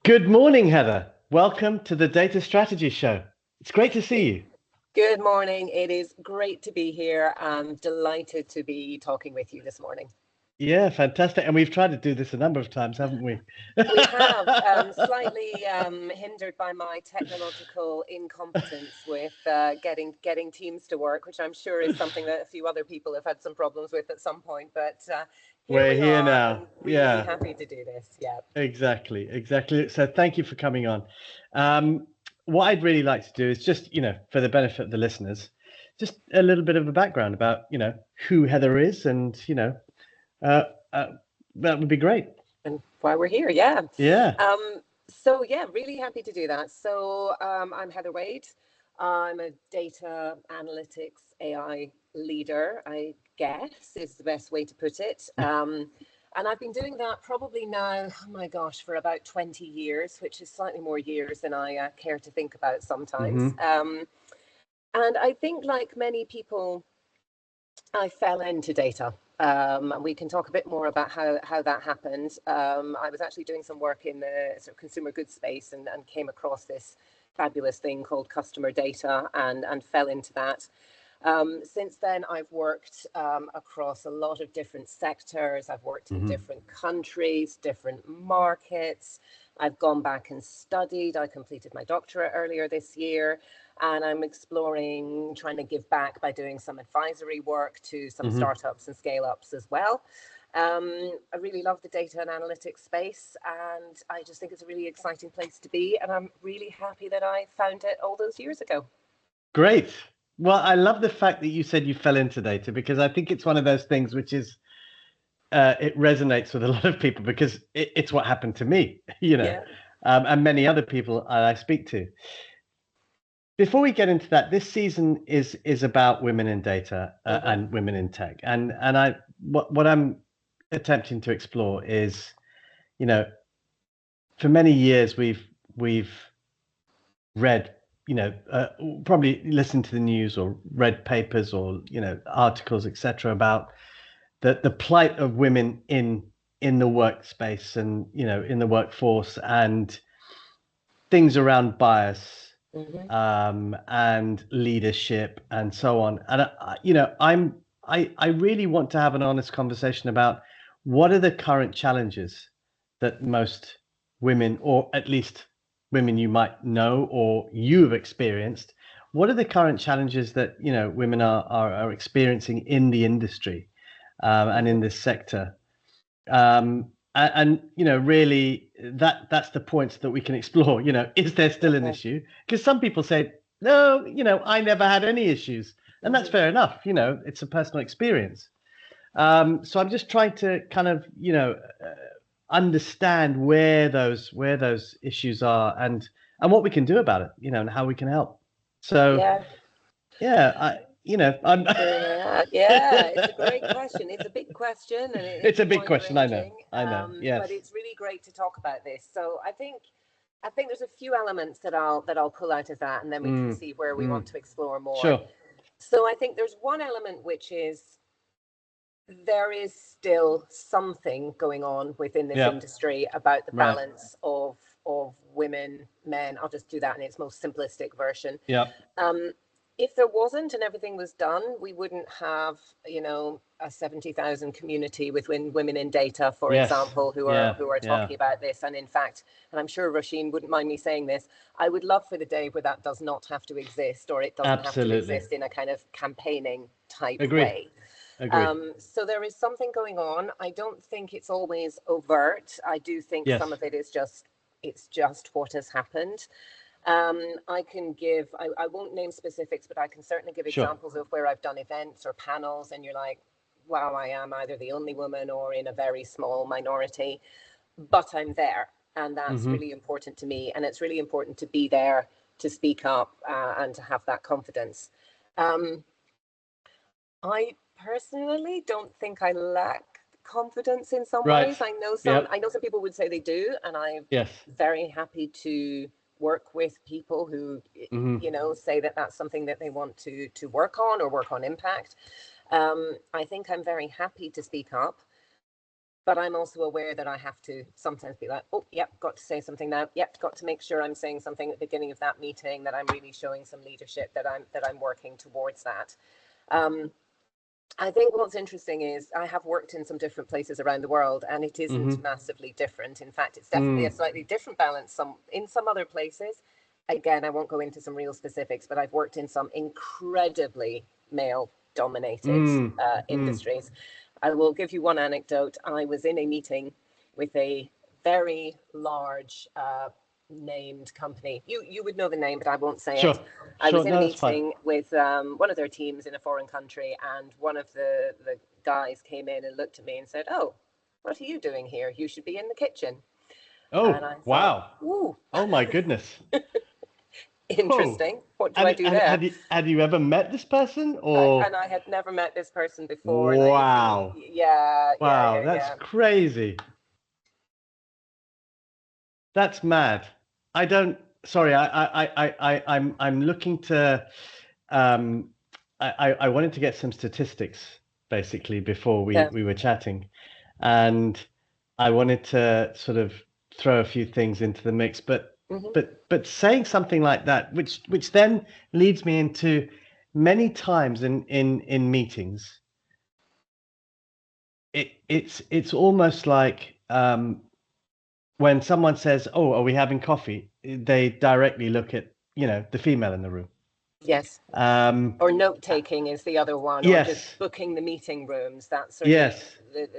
Good morning, Heather. Welcome to the Data Strategy Show. It's great to see you. Good morning. It is great to be here. I'm delighted to be talking with you this morning. Yeah, fantastic. And we've tried to do this a number of times, haven't we? We have slightly hindered by my technological incompetence with getting Teams to work, which I'm sure is something that a few other people have had some problems with at some point. But here We're we here are, now. and really Yeah, happy to do this. Yeah. exactly. So thank you for coming on. Um, what I'd really like to do is just, for the benefit of the listeners, just a little bit of a background about, who Heather is and, uh, uh, that would be great. And why we're here, yeah. Yeah. So yeah, really happy to do that. So I'm Heather Wade. I'm a data analytics AI leader, I guess is the best way to put it. And I've been doing that probably now, oh my gosh, for about 20 years, which is slightly more years than I care to think about sometimes. Hmm. And I think, like many people, I fell into data. And we can talk a bit more about how that happened. I was actually doing some work in the sort of consumer goods space and came across this fabulous thing called customer data and fell into that. Since then, I've worked across a lot of different sectors. I've worked in Hmm. different countries, different markets. I've gone back and studied. I completed my doctorate earlier this year, and I'm exploring trying to give back by doing some advisory work to some Hmm. startups and scale ups as well. I really love the data and analytics space, and I just think it's a really exciting place to be. And I'm really happy that I found it all those years ago. Great. Well, I love the fact that you said you fell into data because I think it's one of those things which is it resonates with a lot of people because it's what happened to me, Yeah. and many other people I speak to. Before we get into that, this season is about women in data Mm-hmm. and women in tech, and I what I'm attempting to explore is, you know, for many years we've read, probably listened to the news or read papers or articles, etc., about the plight of women in the workspace and in the workforce and things around bias Mm-hmm. and leadership and so on. And I really want to have an honest conversation about what are the current challenges that most women, or at least women you might know or you've experienced. What are the current challenges that women are experiencing in the industry and in Mm-hmm. this sector? And really that's the point that we can explore. Is there still an Okay. issue? Because some people say, no, I never had any issues, and that's Mm-hmm. fair enough. It's a personal experience. So I'm just trying to kind of understand where those issues are and what we can do about it, and how we can help. So Yeah. yeah, I'm Yeah, it's a great question. It's a big question and it's it's a big wide question, ranging. I know, yes. But it's really great to talk about this. So I think there's a few elements that I'll pull out of that, and then we can Mm, see where we mm. want to explore more. Sure. So I think there's one element which is there is still something going on within this Yeah. industry about the Right. balance of women, men. I'll just do that in its most simplistic version. Yeah. Um, if there wasn't and everything was done, we wouldn't have, a 70,000 community with women in data, for Yes. example, who are Yeah. who are Yeah. talking about this. And in fact, and I'm sure Rasheen wouldn't mind me saying this, I would love for the day where that does not have to exist, or it doesn't have to Absolutely. exist in a kind of campaigning type Agree. way. Agree. So there is something going on. I don't think it's always overt. I do think some Yes. of it is just it's just what has happened. I won't name specifics, but I can certainly give Sure. examples of where I've done events or panels, and you're like, wow, I am either the only woman or in a very small minority, but I'm there. And that's Mm-hmm. really important to me. And it's really important to be there, to speak up, and to have that confidence. Um, I personally don't think I lack confidence in some Right. ways. I Yep. know some people would say they do, and I'm Yes. very happy to work with people who Mm-hmm. say that that's something that they want to work on or work on impact. I think I'm very happy to speak up. but I'm also aware that I have to sometimes be like, oh, yep, got to say something now. Yep, got to make sure I'm saying something at the beginning of that meeting, that I'm really showing some leadership, that I'm working towards that. I think what's interesting is I have worked in some different places around the world, and it isn't massively different. In fact, it's definitely a slightly different balance in some other places. Again, I won't go into some real specifics, but I've worked in some incredibly male-dominated industries. I will give you one anecdote. I was in a meeting with a very large named company. You would know the name, but I won't say it. I was in a meeting with one of their teams in a foreign country, and one of the guys came in and looked at me and said, "Oh, what are you doing here? You should be in the kitchen." Oh, and I thought, wow. Ooh. Oh my goodness. Interesting. What do I do there? Had you ever met this person, or? And I had never met this person before. Wow. Yeah. That's crazy. That's mad. I don't. Sorry, I'm looking to. I wanted to get some statistics basically before we were chatting, and I wanted to sort of throw a few things into the mix, but saying something like that, which then leads me into many times in meetings. It's almost like when someone says, "Oh, are we having coffee?" They directly look at the female in the room. Yes. Or note taking is the other one. Yes. Or just booking the meeting rooms. That's sort yes. of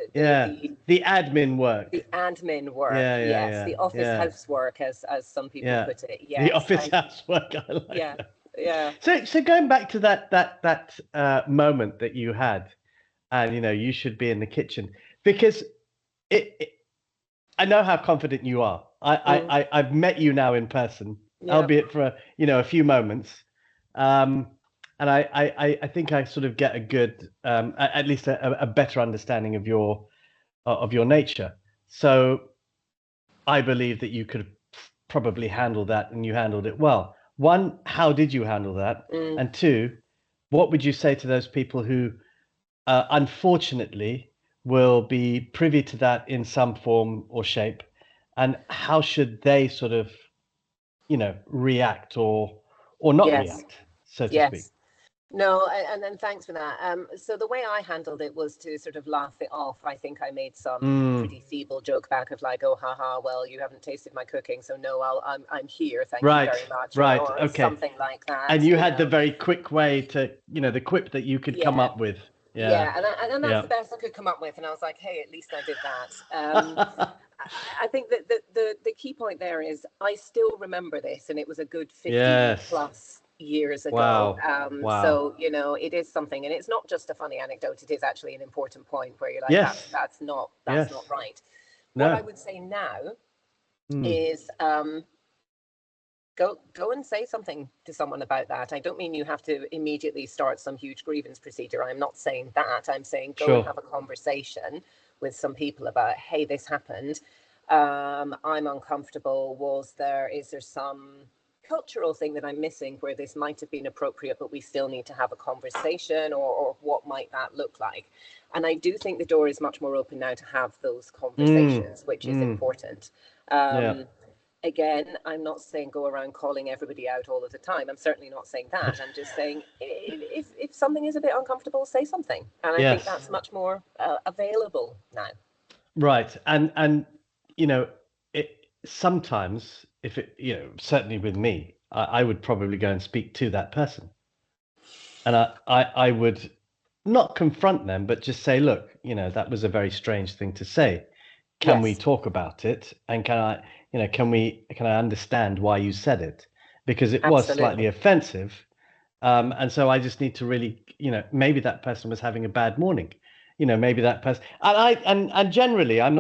the admin work. The admin work. Yeah. Yes. The office housework, as some people put it. Yes. The office housework. I like that. Yeah. So going back to that moment that you had, and you should be in the kitchen, because I know how confident you are. I've met you now in person, albeit for a few moments, and I think I sort of get a good, at least a better understanding of your nature. So I believe that you could probably handle that, and you handled it well. One, how did you handle that? And two, what would you say to those people who, unfortunately, will be privy to that in some form or shape, and how should they sort of, react or not react, so to speak? No, and then thanks for that. So the way I handled it was to sort of laugh it off. I think I made some pretty feeble joke back of like, "Oh, haha, well, you haven't tasted my cooking, so no, I'm here. Thank you very much." Or Okay. Something like that. And you had the very quick way to, the quip that you could come up with. Yeah, and that's the best I could come up with. And I was like, hey, at least I did that. I think that the key point there is I still remember this, and it was a good 50 plus years ago. Wow. So it is something, and it's not just a funny anecdote. It is actually an important point where you're like, that's not right. No. What I would say now is go and say something to someone about that. I don't mean you have to immediately start some huge grievance procedure. I'm not saying that. I'm saying go and have a conversation with some people about, hey, this happened. I'm uncomfortable. Is there some cultural thing that I'm missing where this might have been appropriate, but we still need to have a conversation, or what might that look like? And I do think the door is much more open now to have those conversations, which is important. Again, I'm not saying go around calling everybody out all of the time. I'm certainly not saying that. I'm just saying if something is a bit uncomfortable, say something. And I think that's much more available now. Right. And sometimes, if it, certainly with me, I would probably go and speak to that person. And I would not confront them, but just say, look, that was a very strange thing to say. Can we talk about it? And can I understand why you said it? Because it was slightly offensive. And so I just need to really, maybe that person was having a bad morning. Maybe that person, and generally, I'm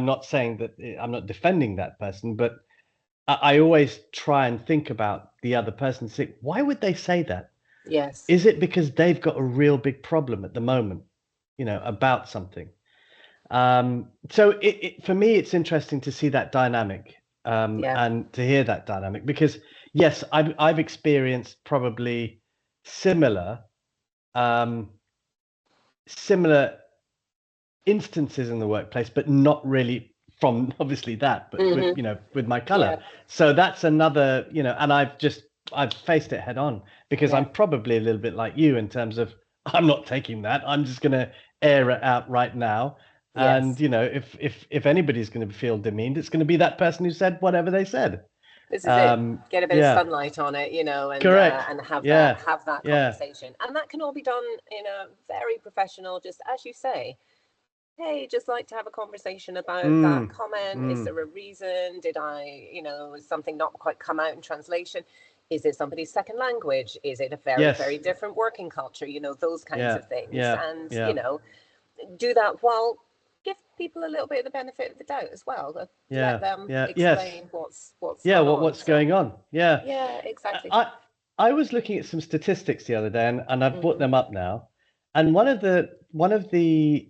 not saying that, I'm not defending that person, but I always try and think about the other person and think, why would they say that? Yes. Is it because they've got a real big problem at the moment, about something? So for me, it's interesting to see that dynamic, and to hear that dynamic, because yes, I've experienced probably similar instances in the workplace, but not really from obviously that, but with, you know, with my color. Yeah. So that's another, you know, and I've faced it head on, because Yeah. I'm probably a little bit like you in terms of, I'm not taking that. I'm just going to air it out right now. Yes. And, you know, if anybody's going to feel demeaned, it's going to be that person who said whatever they said. This is it. Get a bit of Yeah, sunlight on it, you know, and correct. have Yeah, that yeah, conversation. And that can all be done in a very professional, just as you say, hey, just like to have a conversation about that comment. Is there a reason? Did I, you know, is something not quite come out in translation? Is it somebody's second language? Is it a very, yes, very different working culture? You know, those kinds yeah, of things. yeah, And, yeah, you know, do that while give people a little bit of the benefit of the doubt as well. Let yeah, them yeah, yes, explain what's yeah, gone on. what's going on? Yeah. Yeah, exactly. I was looking at some statistics the other day, and I've brought Mm-hmm. them up now. And one of the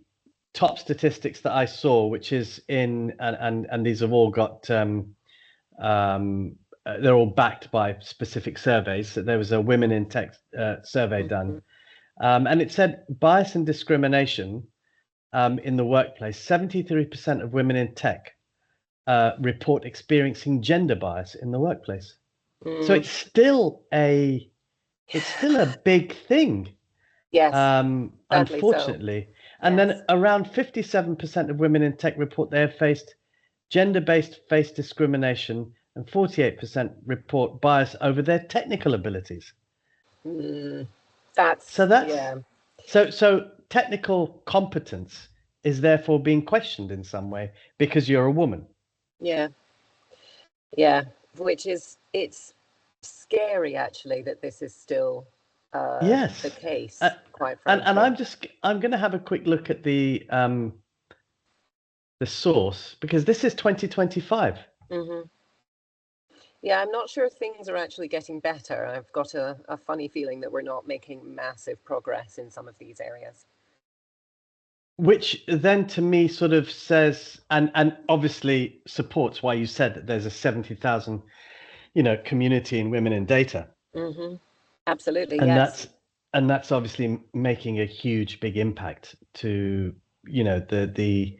top statistics that I saw, which is in, and these have all got they're all backed by specific surveys. So there was a women in tech survey done, and it said bias and discrimination in the workplace. 73% of women in tech report experiencing gender bias in the workplace. So it's still a big thing, Yes, sadly so. unfortunately. And Yes. then around 57% of women in tech report they have faced gender-based face discrimination, and 48% report bias over their technical abilities. So That's, that's yeah, so technical competence is therefore being questioned in some way because you're a woman. yeah, yeah. Which is, it's scary actually that this is still the Yes. case, quite And frankly. I'm going to have a quick look at the source, because this is 2025. Hmm. Yeah, I'm not sure things are actually getting better. I've got a funny feeling that we're not making massive progress in some of these areas. Which then to me sort of says, and obviously supports why you said that there's a 70,000, you know, community in women in data. Hmm. Absolutely, And yes. that's obviously making a huge big impact to, you know, the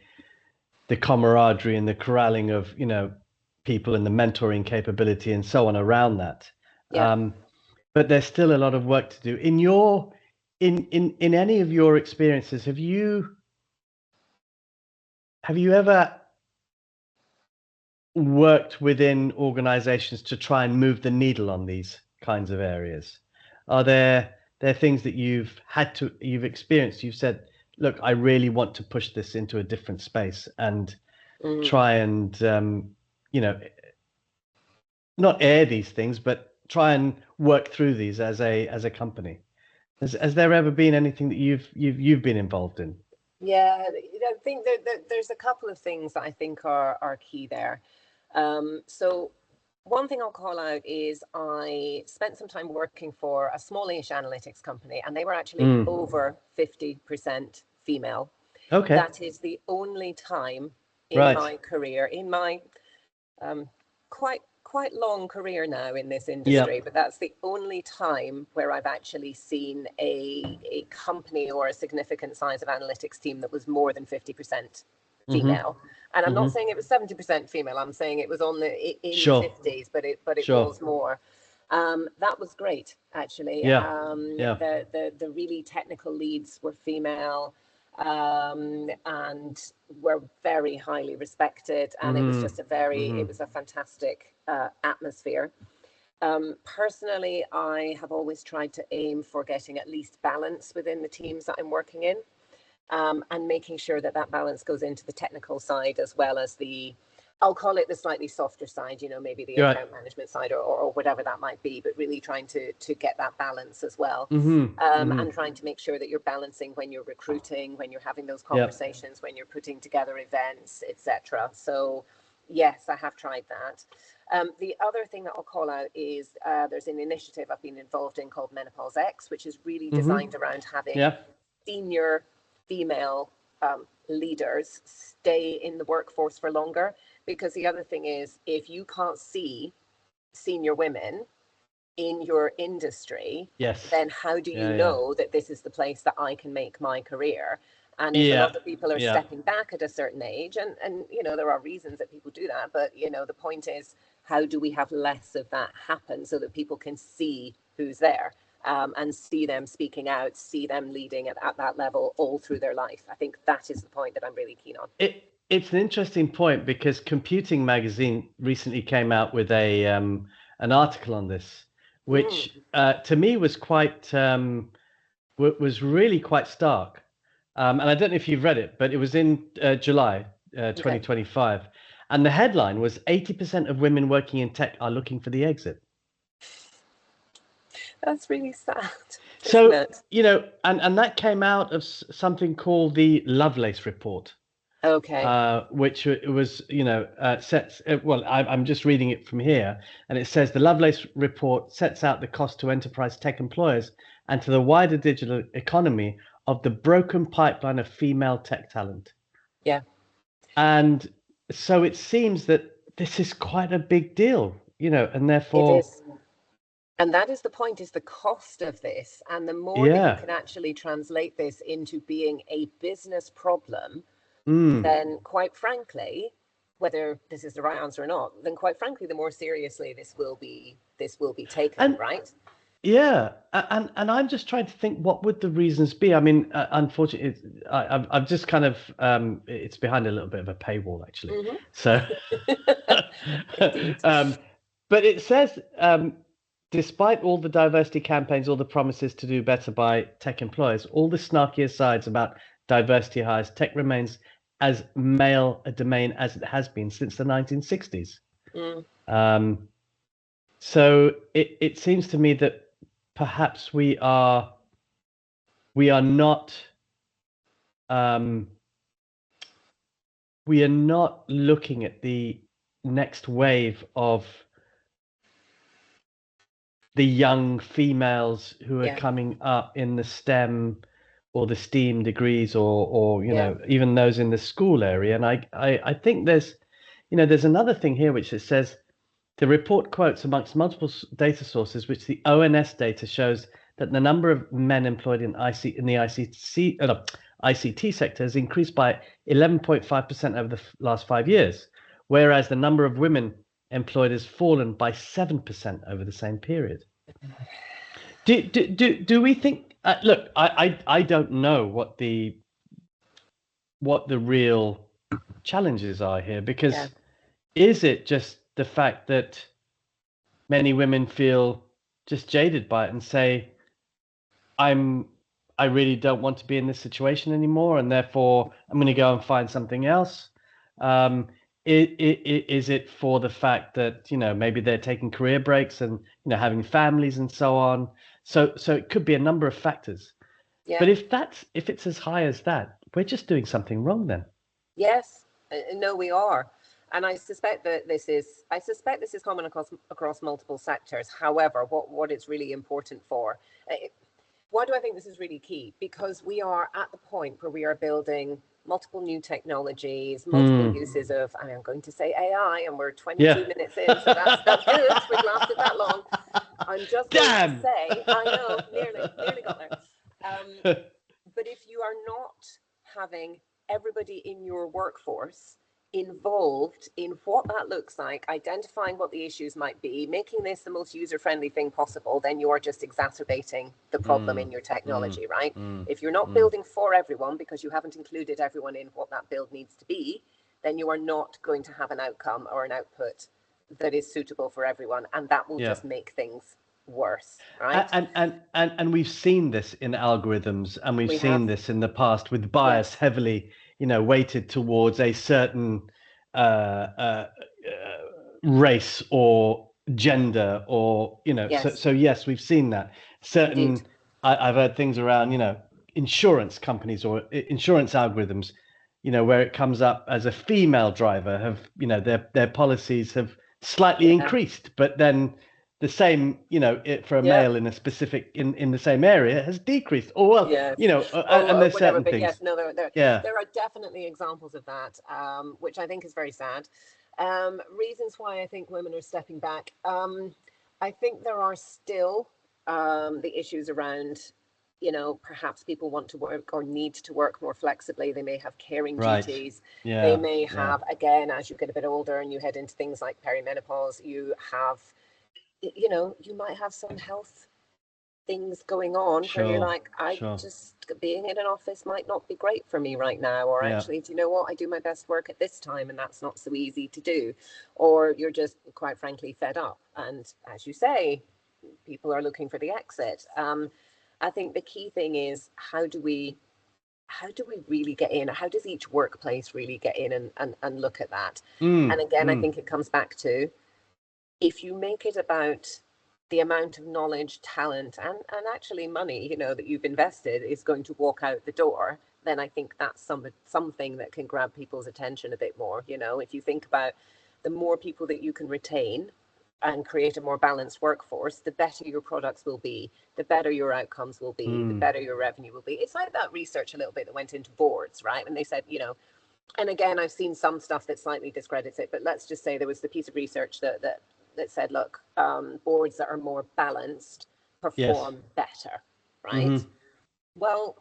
camaraderie and the corralling of, you know, people and the mentoring capability and so on around that. Yeah. But there's still a lot of work to do. In your in any of your experiences, have you ever worked within organizations to try and move the needle on these kinds of areas? Are there things that you've experienced, you've said, look, I really want to push this into a different space and Mm. try and you know, not air these things, but try and work through these as a company? Has there ever been anything that you've been involved in? Yeah, I think there's a couple of things that I think are key there. So one thing I'll call out is I spent some time working for a smallish analytics company, and they were actually over 50% female. Okay. That is the only time in Right. my career, in my quite long career now in this industry, Yep. but that's the only time where I've actually seen a company or a significant size of analytics team that was more than 50% female. And I'm not saying it was 70% female. I'm saying it was on in the Sure. 50s, but it Sure. was more. That was great, actually. Yeah. Yeah. The really technical leads were female, and were very highly respected, and it was just it was a fantastic atmosphere. Personally, I have always tried to aim for getting at least balance within the teams that I'm working in, and making sure that that balance goes into the technical side as well as I'll call it the slightly softer side, you know, maybe the You're right. account management side, or whatever that might be, but really trying to get that balance as well. And trying to make sure that you're balancing when you're recruiting, when you're having those Yep. conversations, when you're putting together events, etc. So yes, I have tried that. The other thing that I'll call out is there's an initiative I've been involved in called Menopause X, which is really designed around having Yeah. senior female leaders stay in the workforce for longer. Because the other thing is, if you can't see senior women in your industry, Yes. then how do you Yeah. Yeah. know that this is the place that I can make my career? And if a lot of people are stepping back at a certain age, and you know, there are reasons that people do that, but you know, the point is, how do we have less of that happen so that people can see who's there, and see them speaking out, see them leading at that level all through their life? I think that is the point that I'm really keen on. It's an interesting point, because Computing Magazine recently came out with an article on this, which to me was quite was really quite stark. And I don't know if you've read it, but it was in July 2025, and the headline was 80% of women working in tech are looking for the exit. That's really sad. So, you know, and that came out of something called the Lovelace Report. Okay. Which it was, you know, well, I'm just reading it from here, and it says the Lovelace Report sets out the cost to enterprise tech employers and to the wider digital economy of the broken pipeline of female tech talent. Yeah. And so it seems that this is quite a big deal, you know, and therefore... It is. And that is the point, is the cost of this. And the more that you can actually translate this into being a business problem, then quite frankly, whether this is the right answer or not, then quite frankly, the more seriously this will be taken, right? Yeah, and I'm just trying to think, what would the reasons be? I mean, unfortunately, I've just kind of it's behind a little bit of a paywall, actually. So, but it says, despite all the diversity campaigns, all the promises to do better by tech employers, all the snarky asides about diversity hires, tech remains as male a domain as it has been since the 1960s. So it seems to me that perhaps we are not looking at the next wave of the young females who are coming up in the STEM or the STEAM degrees, or you know, even those in the school area. And I think there's another thing here, which it says the report quotes amongst multiple data sources, which the ONS data shows that the number of men employed in the ICT sector has increased by 11.5% over the last 5 years, whereas the number of women employed has fallen by 7% over the same period. Do we think? Look, I don't know what the real challenges are here, because is it just the fact that many women feel just jaded by it and say, I really don't want to be in this situation anymore, and therefore I'm going to go and find something else? Is it for the fact that, you know, maybe they're taking career breaks and, you know, having families and so on? So it could be a number of factors. But if it's as high as that, we're just doing something wrong then. Yes, no, we are. And I suspect that this is common across multiple sectors. However, what it's really important for, why do I think this is really key? Because we are at the point where we are building multiple new technologies, multiple uses of, I'm going to say AI, and we're 22 minutes in, so that's good. We've lasted that long. I'm just going to say, I know, nearly got there. But if you are not having everybody in your workforce involved in what that looks like, identifying what the issues might be, making this the most user-friendly thing possible, then you are just exacerbating the problem in your technology, right? If you're not building for everyone because you haven't included everyone in what that build needs to be, then you are not going to have an outcome or an output that is suitable for everyone, and that will just make things worse, right? And we've seen this in algorithms, and we've seen this in the past with bias heavily, you know, weighted towards a certain race or gender, or, you know, so yes, we've seen that. Certain I've heard things around, you know, insurance companies or insurance algorithms, you know, where it comes up as a female driver, have, you know, their policies have slightly increased, but then the same, you know, for a male in a specific in the same area has decreased, or well, you know, and there's certain things. Yes, no, there are definitely examples of that, which I think is very sad. Reasons why I think women are stepping back. I think there are still the issues around perhaps people want to work or need to work more flexibly. They may have caring Right. duties. Yeah. They may have, again, as you get a bit older and you head into things like perimenopause, you might have some health things going on where you're like, just being in an office might not be great for me right now. Or actually, do you know what? I do my best work at this time and that's not so easy to do. Or you're just quite frankly fed up. And as you say, people are looking for the exit. I think the key thing is how do we really get in? How does each workplace really get in and look at that? And again, I think it comes back to, if you make it about the amount of knowledge, talent, and actually money, that you've invested is going to walk out the door, then I think that's something that can grab people's attention a bit more. If you think about the more people that you can retain and create a more balanced workforce, the better your products will be, the better your outcomes will be, the better your revenue will be. It's like that research a little bit that went into boards, right? And they said, and again, I've seen some stuff that slightly discredits it, but let's just say there was the piece of research that said, look, boards that are more balanced perform better, right? Well,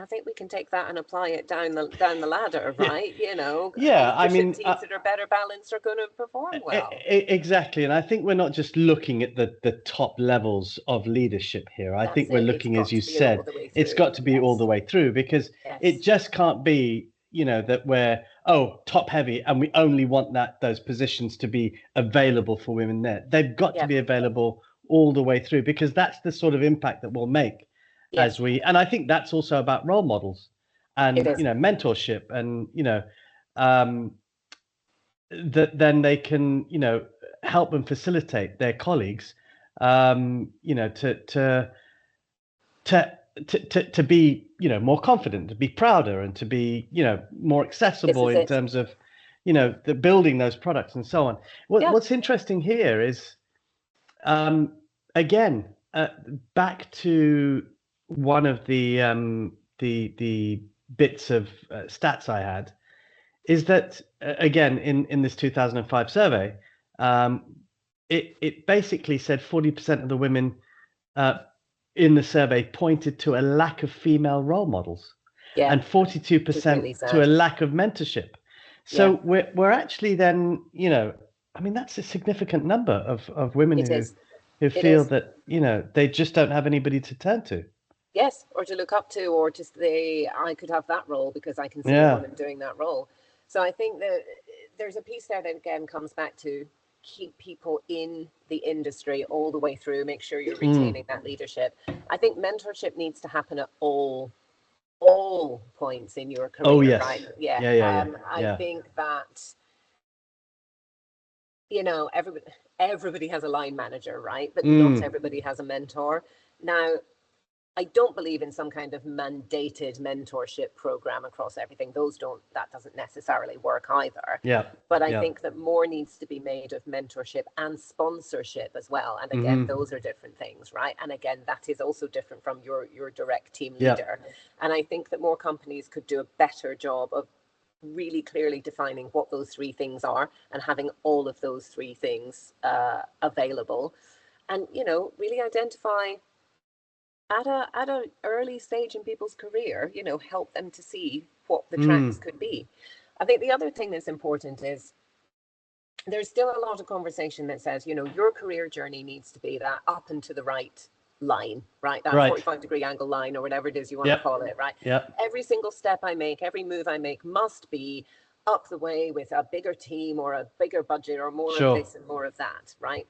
I think we can take that and apply it down the ladder, right? I mean, teams that are better balanced are going to perform well. Exactly, and I think we're not just looking at the top levels of leadership here. I think we're looking, as you said, it's got to be all the way through, because it just can't be, that we're top heavy and we only want those positions to be available for women there. They've got to be available all the way through, because that's the sort of impact that we'll make. And I think that's also about role models and mentorship, and that then they can help and facilitate their colleagues to be more confident, to be prouder, and to be more accessible in terms of the building those products and so on. What's interesting here is again back to one of the bits of stats I had, is that again in this 2005 survey, it basically said 40% of the women in the survey pointed to a lack of female role models, and 42% to a lack of mentorship. So we're actually then, I mean, that's a significant number of women who feel that they just don't have anybody to turn to. Yes, or to look up to, or to say, I could have that role because I can see a woman doing that role. So I think that there's a piece there that again comes back to keep people in the industry all the way through, make sure you're retaining that leadership. I think mentorship needs to happen at all points in your career, right? I think that, everybody has a line manager, right? But not everybody has a mentor. Now, I don't believe in some kind of mandated mentorship program across everything. That doesn't necessarily work either. But I think that more needs to be made of mentorship and sponsorship as well. And again, those are different things, right? And again, that is also different from your direct team leader. And I think that more companies could do a better job of really clearly defining what those three things are and having all of those three things available. And, really identify at a early stage in people's career, help them to see what the tracks could be. I think the other thing that's important is there's still a lot of conversation that says, your career journey needs to be that up and to the right line, right? That 45-degree angle line, or whatever it is you want to call it, right? Every single step I make, every move I make must be up the way with a bigger team or a bigger budget or more of this and more of that, right?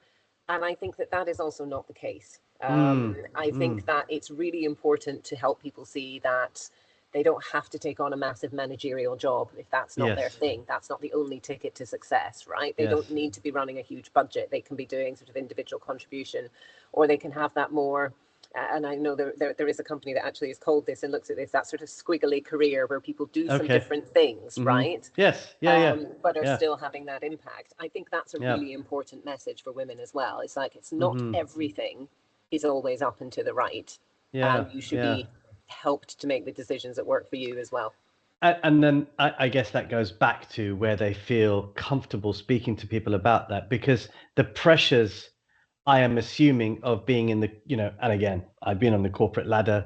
And I think that is also not the case. I think that it's really important to help people see that they don't have to take on a massive managerial job if that's not their thing. That's not the only ticket to success, right? They don't need to be running a huge budget. They can be doing sort of individual contribution, or they can have that more, and I know there is a company that actually is called this and looks at this, that sort of squiggly career where people do some different things, right? But are still having that impact. I think that's a really important message for women as well. It's like, it's not everything is always up and to the right. You should be helped to make the decisions that work for you as well. And then I guess that goes back to where they feel comfortable speaking to people about that, because the pressures, I am assuming, of being in the, and again, I've been on the corporate ladder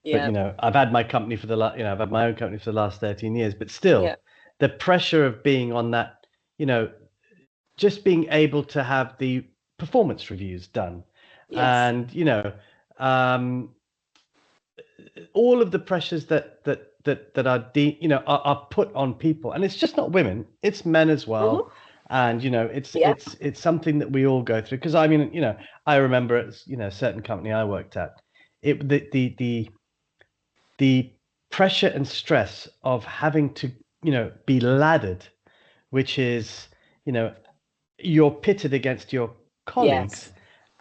But I've had my company for the last, I've had my own company for the last 13 years. But still, the pressure of being on that, just being able to have the performance reviews done, and all of the pressures that are put on people, and it's just not women, it's men as well. And it's something that we all go through, because I mean, I remember at a certain company I worked at, the pressure and stress of having to be laddered, which is you're pitted against your colleagues.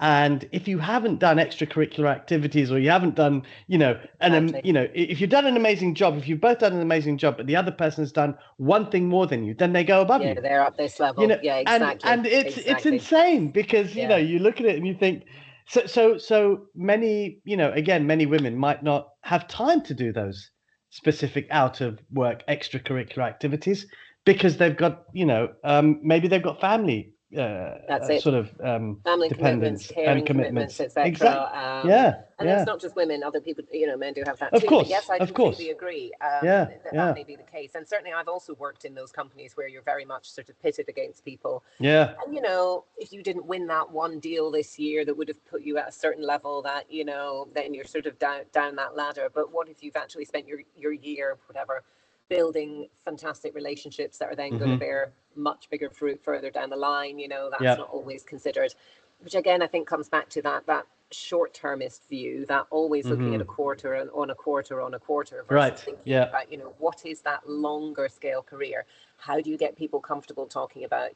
And if you haven't done extracurricular activities, or you haven't done, if you've done an amazing job, if you've both done an amazing job, but the other person has done one thing more than you, then they go above you. Yeah, they're up this level. Exactly. And it's insane, because you look at it and you think, so many, again, many women might not have time to do those specific out of work extracurricular activities, because they've got, maybe they've got family sort of family dependence, commitments, caring and commitments, etc. Exactly. And it's not just women, other people, men do have that of too. Course, but yes, I completely agree. That may be the case. And certainly I've also worked in those companies where you're very much sort of pitted against people. And if you didn't win that one deal this year that would have put you at a certain level, that then you're sort of down that ladder. But what if you've actually spent your year, whatever, building fantastic relationships that are then going to bear much bigger fruit further down the line? That's not always considered, which again I think comes back to that short-termist view, that always looking at a quarter and on a quarter versus thinking about what is that longer scale career. How do you get people comfortable talking about,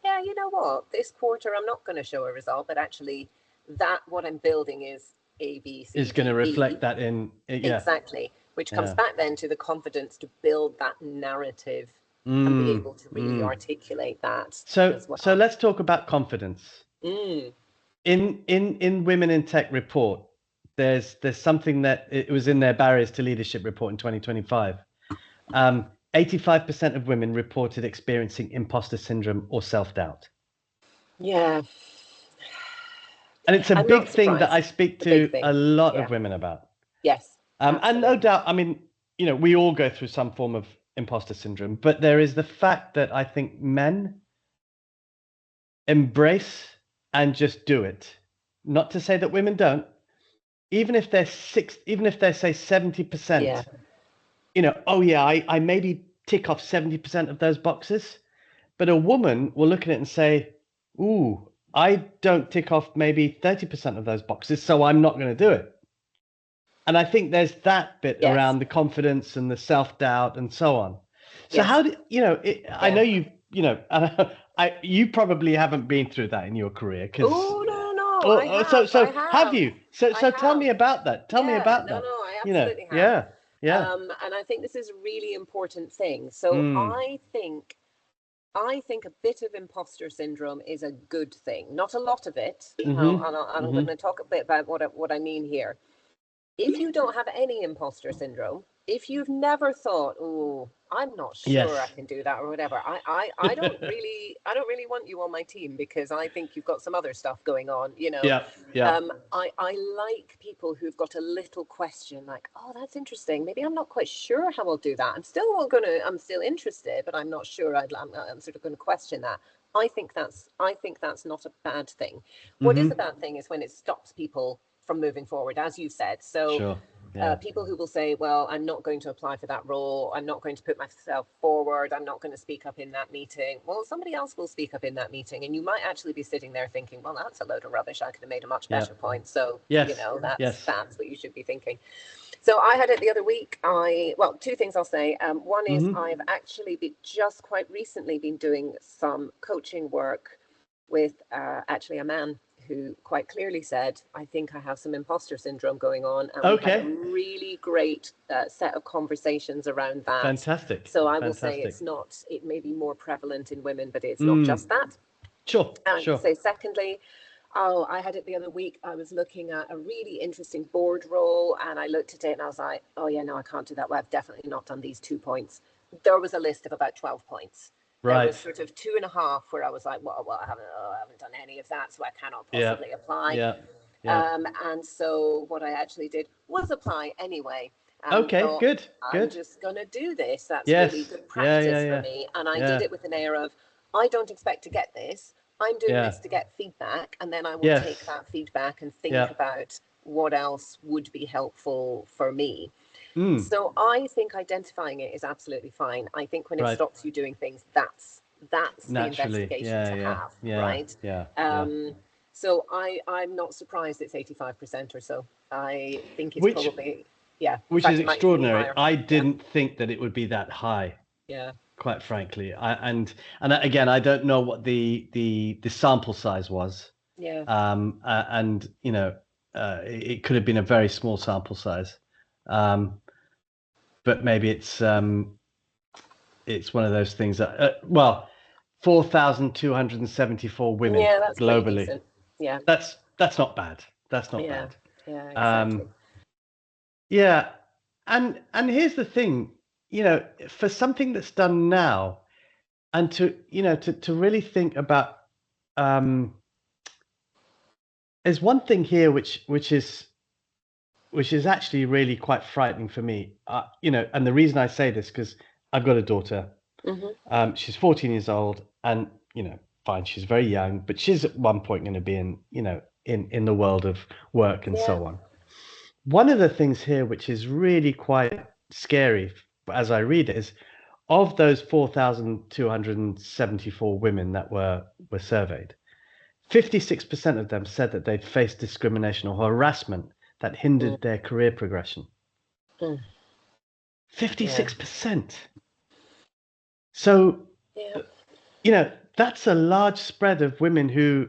this quarter I'm not going to show a result, but actually that what I'm building is A, B, C, is going to reflect that in exactly, which comes back then to the confidence to build that narrative and be able to really articulate that. So let's talk about confidence. In Women in Tech report, there's something that it was in their Barriers to Leadership report in 2025. 85% of women reported experiencing imposter syndrome or self-doubt. Yeah. And it's a big thing that I speak to a lot of women about. Yes. And no doubt, I mean, we all go through some form of imposter syndrome, but there is the fact that I think men embrace and just do it. Not to say that women don't. Even if they're say 70%, I maybe tick off 70% of those boxes, but a woman will look at it and say, ooh, I don't tick off maybe 30% of those boxes, so I'm not going to do it. And I think there's that bit around the confidence and the self-doubt and so on. So how do I know you probably haven't been through that in your career, because have you? So tell me about that. Tell me about that. No, I absolutely have. Yeah. And I think this is a really important thing. So I think a bit of imposter syndrome is a good thing. Not a lot of it. And I'm going to talk a bit about what I mean here. If you don't have any imposter syndrome, if you've never thought, oh, I'm not sure I can do that or whatever, I don't really want you on my team, because I think you've got some other stuff going on, I like people who've got a little question, like, oh, that's interesting, maybe I'm not quite sure how I'll do that, I'm still interested, but I'm not sure, I'm sort of going to question that. I think that's not a bad thing. What is a bad thing is when it stops people from moving forward, as you said. So people who will say, well, I'm not going to apply for that role, I'm not going to put myself forward, I'm not going to speak up in that meeting. Well, somebody else will speak up in that meeting, and you might actually be sitting there thinking, well, that's a load of rubbish, I could have made a much better point. So that's what you should be thinking. So I had it the other week. Two things I'll say. One is I've actually just quite recently been doing some coaching work with actually a man who quite clearly said, I think I have some imposter syndrome going on. And we had a really great set of conversations around that. Fantastic. So I will say it may be more prevalent in women, but it's not just that. Sure. So secondly, I had it the other week. I was looking at a really interesting board role, and I looked at it and I was like, oh yeah, no, I can't do that. Well, I've definitely not done these 2 points. There was a list of about 12 points. There was sort of 2.5 where I was like, well, I haven't done any of that, so I cannot possibly apply. And so what I actually did was apply anyway. and Okay, thought, good, I'm good. just going to do this. That's really Yes. good Yeah, practice yeah, for yeah. me. And I did Yeah. it with an air of, I don't expect to get this. I'm doing Yeah. this to get feedback, and then I will take Yes. that feedback and think Yeah. about what else would be helpful for me. Mm, So I think identifying it is absolutely fine. I think when it right. stops you doing things, that's the Naturally. investigation Yeah, to yeah. have, Yeah. right? Yeah. Yeah. So I'm not surprised it's 85% or so. I think it's Which probably, yeah. In which is fact, it might even be extraordinary. higher. I Yeah, didn't think that it would be that high, yeah, quite frankly. And again, I don't know what the sample size was. yeah, And it could have been a very small sample size. But maybe it's one of those things that well, 4,274 women yeah. That's pretty globally. decent. Yeah, That's not bad. That's not yeah, bad. yeah. Exactly. Um, yeah, and here's the thing, for something that's done now, and to really think about, um, there's one thing here which is actually really quite frightening for me. And the reason I say this because I've got a daughter. Mm-hmm. She's 14 years old, and fine, she's very young, but she's at one point going to be in the world of work and Yeah. so on. One of the things here, which is really quite scary as I read it, is of those 4,274 women that were surveyed, 56% of them said that they'd faced discrimination or harassment that Mm, hindered their career progression. mm, yeah. 56%. So, Yeah. that's a large spread of women who,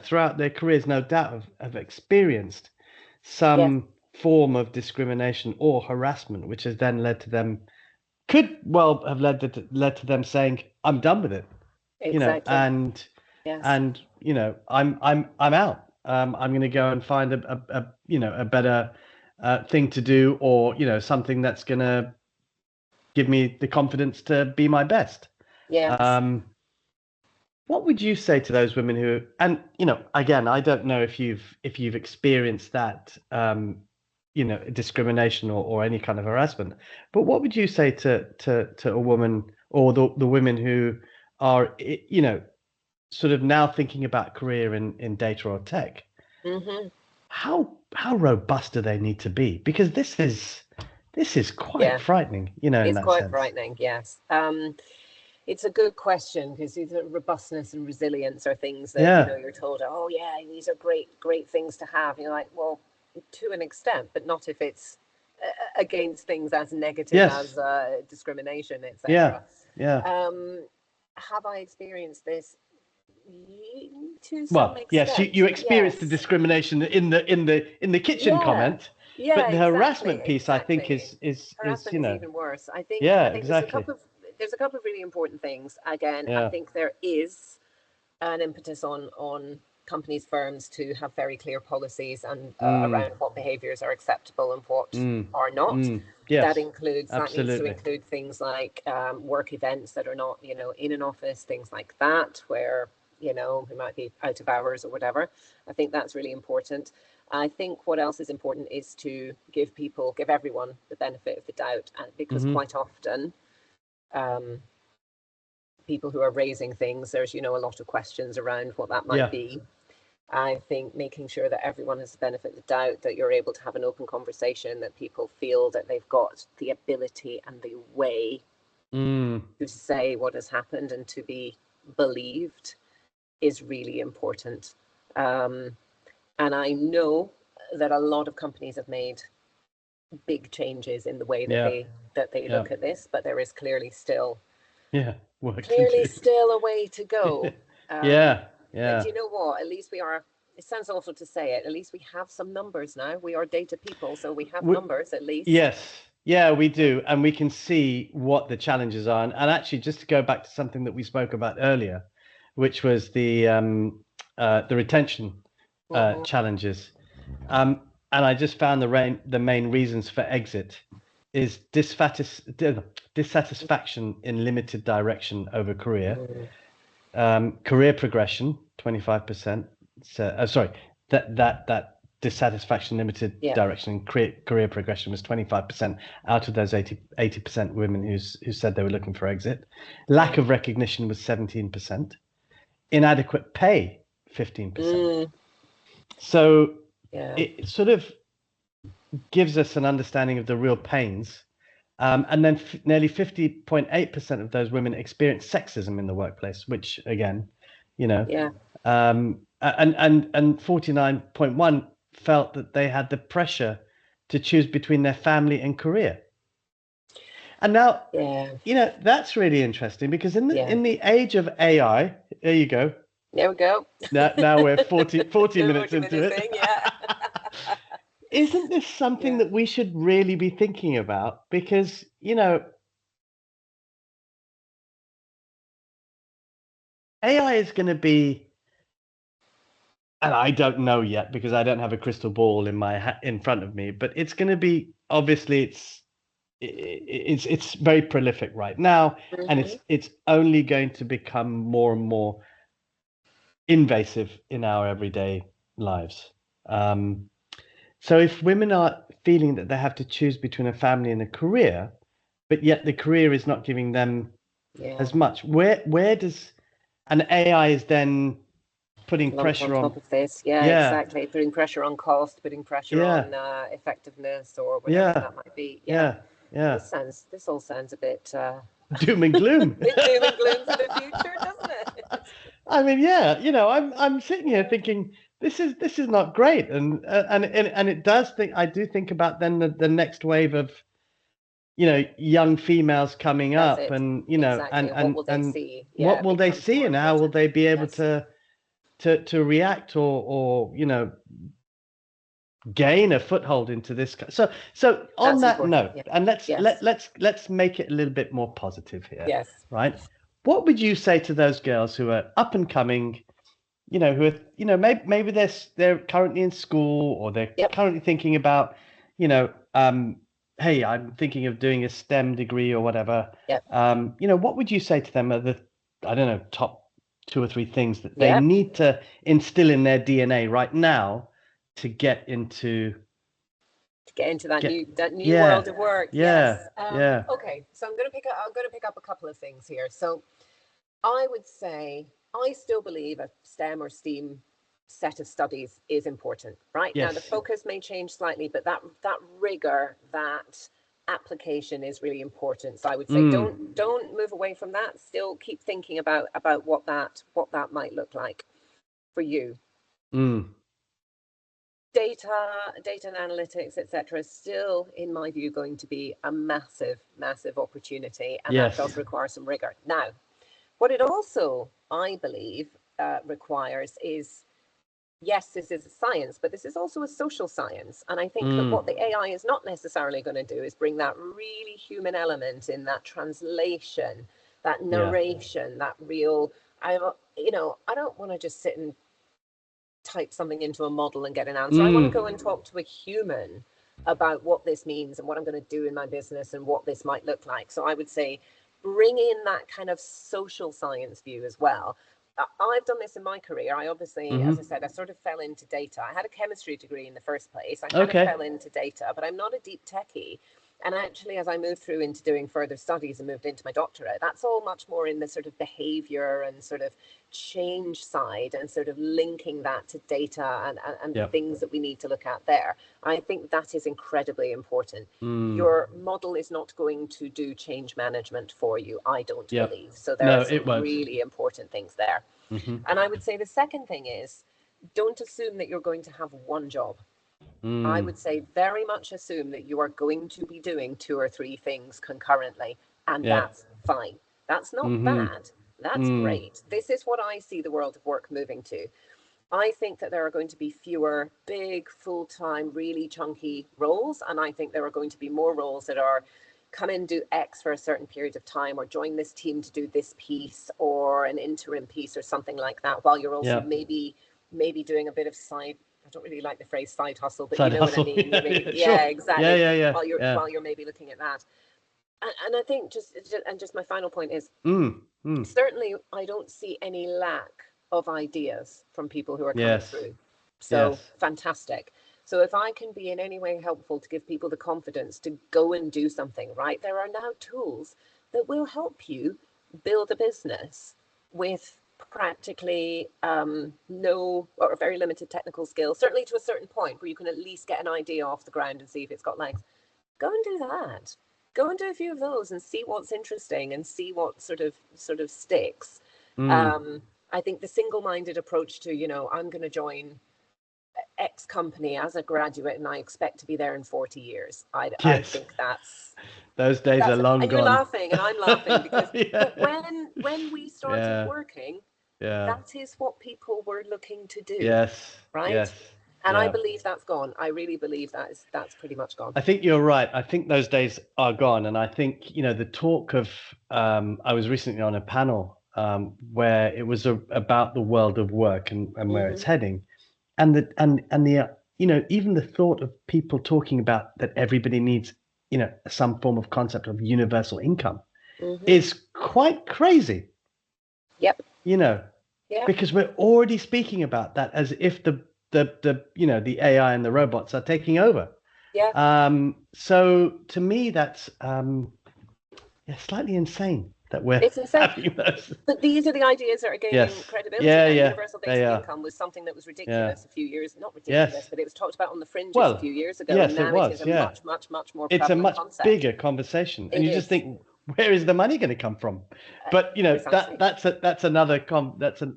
throughout their careers, no doubt have experienced Yeah. some form of discrimination or harassment, which has then could well have led to them saying, "I'm done with it," Exactly. and Yes. I'm out. I'm going to go and find a better thing to do, or something that's going to give me the confidence to be my best. Yes. Um, what would you say to those women who, and again, I don't know if you've experienced that, discrimination or any kind of harassment, but what would you say to a woman or the women who are, sort of now thinking about career in data or tech? Mm-hmm. How robust do they need to be? Because this is quite Yeah. frightening, in It's that quite sense. frightening. Yes. It's a good question because robustness and resilience are things that Yeah. you're told, oh yeah, these are great things to have. You're like, well, to an extent, but not if it's against things as negative Yes. as discrimination, Yeah. etc. Yeah. Have I experienced this? To some Well, yes, you extent, experienced the yes. discrimination in the kitchen Yeah, comment, yeah, but the exactly, harassment piece, I think, exactly. is Harassment is even worse. yeah, I think exactly. there's a couple of really important things. Again, I Yeah. think there is an impetus on companies, firms to have very clear policies and Mm, around what behaviors are acceptable and what mm, are not. mm. Yes, That needs to absolutely. include things like work events that are not, in an office, things like that, where, we might be out of hours or whatever. I think that's really important. I think what else is important is to give everyone the benefit of the doubt, and because Hmm. quite often, um, people who are raising things, there's, a lot of questions around what that might Yeah. be. I think making sure that everyone has the benefit of the doubt, that you're able to have an open conversation, that people feel that they've got the ability and the way Mm, to say what has happened and to be believed is really important. And I know that a lot of companies have made big changes in the way that yeah. they Yeah. look at this, but there is Yeah. Work to do. still a way to go. Yeah. But Yeah. you know what? At least we are. It sounds awful to say it. At least we have some numbers now. We are data people, so we have We, numbers at least. yes. Yeah, we do, and we can see what the challenges are. And actually, just to go back to something that we spoke about earlier, which was the retention Mm-hmm. challenges. And I just found the main reasons for exit is dissatisfaction in limited direction over career, career progression, 25%. So, sorry, that dissatisfaction, limited direction, and career progression was 25% out of those 80% women who said they were looking for exit. Lack of recognition was 17%. Inadequate pay, 15%. So it sort of gives us an understanding of the real pains. And then nearly 50.8% of those women experienced sexism in the workplace, which again, and 49.1 felt that they had the pressure to choose between their family and career. And now, that's really interesting, because in the age of AI, there you go. There we go. Now we're 40 minutes into it. Isn't this something that we should really be thinking about? Because, AI is going to be, and I don't know yet because I don't have a crystal ball in front of me, but it's going to be, obviously it's very prolific right now, and it's only going to become more and more invasive in our everyday lives. So if women are feeling that they have to choose between a family and a career, but yet the career is not giving them as much, where does an AI is then putting pressure on top of this? Exactly. Putting pressure on cost, putting pressure on effectiveness, or whatever that might be. This all sounds a bit doom and gloom. Doom and gloom for the future, doesn't it? I mean, I'm sitting here thinking this is not great, and it does think, I do think about then the next wave of young females coming up, and and what will they see? What will they see, and how will they be able to react or gain a foothold into this? So on that note, and let's make it a little bit more positive here. Right? What would you say to those girls who are up and coming, who are maybe they're currently in school, or they're currently thinking about hey, I'm thinking of doing a STEM degree or whatever. What would you say to them are the, I don't know, top 2 or 3 things that they need to instill in their DNA right now to get into that new world of work? Okay, so I'm going to pick up a couple of things here. So I would say I still believe a STEM or STEAM set of studies is important, right? Now the focus may change slightly, but that rigor, that application is really important. So I would say don't move away from that. Still keep thinking about what that might look like for you. Data and analytics, etc., is still, in my view, going to be a massive opportunity, and that does require some rigor. Now, what it also, I believe, requires is, yes, this is a science, but this is also a social science. And I think that what the AI is not necessarily going to do is bring that really human element in, that translation, that narration, that real, I don't want to just sit and type something into a model and get an answer. I want to go and talk to a human about what this means and what I'm going to do in my business and what this might look like. So I would say bring in that kind of social science view as well. I've done this in my career. I obviously, as I said, I sort of fell into data. I had a chemistry degree in the first place. I kind of fell into data, but I'm not a deep techie. And actually, as I moved through into doing further studies and moved into my doctorate, that's all much more in the sort of behavior and sort of change side, and sort of linking that to data and the things that we need to look at there. I think that is incredibly important. Your model is not going to do change management for you, I don't believe. So there are some really important things there. And I would say the second thing is, don't assume that you're going to have one job. I would say very much assume that you are going to be doing 2 or 3 things concurrently, and that's fine. That's not bad. That's great. This is what I see the world of work moving to. I think that there are going to be fewer big, full-time, really chunky roles, and I think there are going to be more roles that are come in, do X for a certain period of time, or join this team to do this piece, or an interim piece or something like that, while you're also maybe doing a bit of side, I don't really like the phrase side hustle, but you know what I mean. Exactly. While you're maybe looking at that. And I think just my final point is, certainly I don't see any lack of ideas from people who are coming through. So fantastic. So if I can be in any way helpful to give people the confidence to go and do something, right? There are now tools that will help you build a business with practically no or very limited technical skills, certainly to a certain point where you can at least get an idea off the ground and see if it's got legs. Go and do that. Go and do a few of those and see what's interesting and see what sort of sticks. I think the single-minded approach to, I'm going to join X company as a graduate and I expect to be there in 40 years. I think those days are long and gone. You're laughing and I'm laughing because but when we started working, that is what people were looking to do. Yes. Right. Yes. And I believe that's gone. I really believe that's pretty much gone. I think you're right. I think those days are gone. And I think, the talk of, I was recently on a panel where it was about the world of work and where it's heading. And the even the thought of people talking about that everybody needs, some form of concept of universal income is quite crazy. Yep. Because we're already speaking about that as if the AI and the robots are taking over. Yeah. So to me, that's slightly insane that we're having those. But these are the ideas that are gaining credibility. Universal basic income was something that was ridiculous a few years, not ridiculous, but it was talked about on the fringes a few years ago. Yes, and now it is a much, much, much more prevalent It's a much concept. bigger conversation. And you just think, where is the money going to come from? But that's another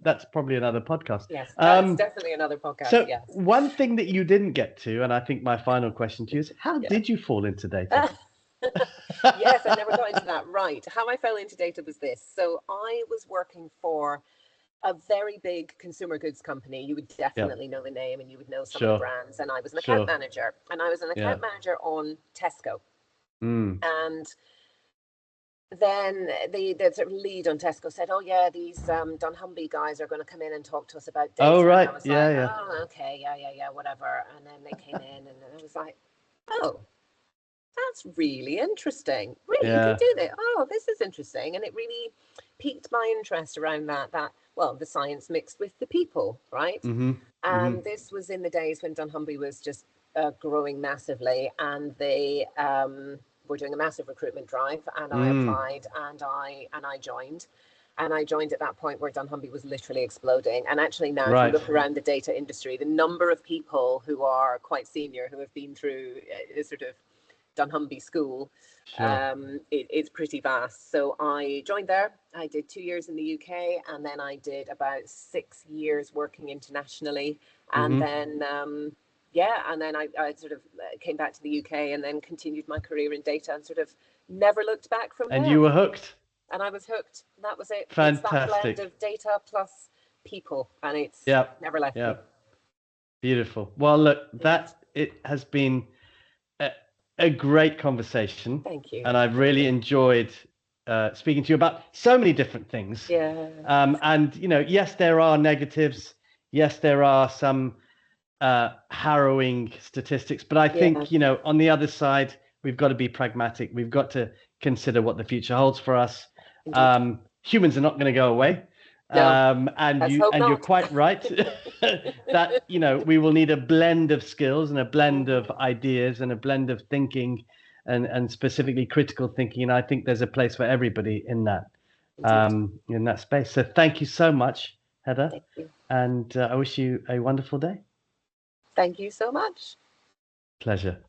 that's probably another podcast. Yes, that's definitely another podcast. So one thing that you didn't get to, and I think my final question to you is, how did you fall into data? Yes, I never got into that. Right. How I fell into data was this. So I was working for a very big consumer goods company. You would definitely know the name and you would know some of the brands. And I was an account manager. And I was an account manager on Tesco. And then the sort of lead on Tesco said, these dunnhumby guys are going to come in and talk to us about data. Oh, right. And I was like, okay, whatever. And then they came in and I was like, oh, that's really interesting. Really, you can do that. Oh, this is interesting. And it really piqued my interest around that, the science mixed with the people, right? And this was in the days when dunnhumby was just growing massively, and they were doing a massive recruitment drive, and I applied and I joined. And I joined at that point where dunnhumby was literally exploding. And actually now, if you look around the data industry, the number of people who are quite senior, who have been through sort of dunnhumby school, it's pretty vast. So I joined there. I did 2 years in the UK, and then I did about 6 years working internationally. And then and then I sort of came back to the UK and then continued my career in data and sort of never looked back from there. And you were hooked. And I was hooked. That was it. Fantastic. It's that blend of data plus people, and it's never left me. Beautiful. Well, look, it has been a great conversation. Thank you. And I've really enjoyed speaking to you about so many different things. And yes, there are negatives. Yes, there are some harrowing statistics, but I think on the other side, we've got to be pragmatic. We've got to consider what the future holds for us. Humans are not going to go away. And you're quite right that we will need a blend of skills and a blend of ideas and a blend of thinking and specifically critical thinking. And I think there's a place for everybody in that space. So thank you so much, Heather. Thank you. And I wish you a wonderful day. Thank you so much. Pleasure.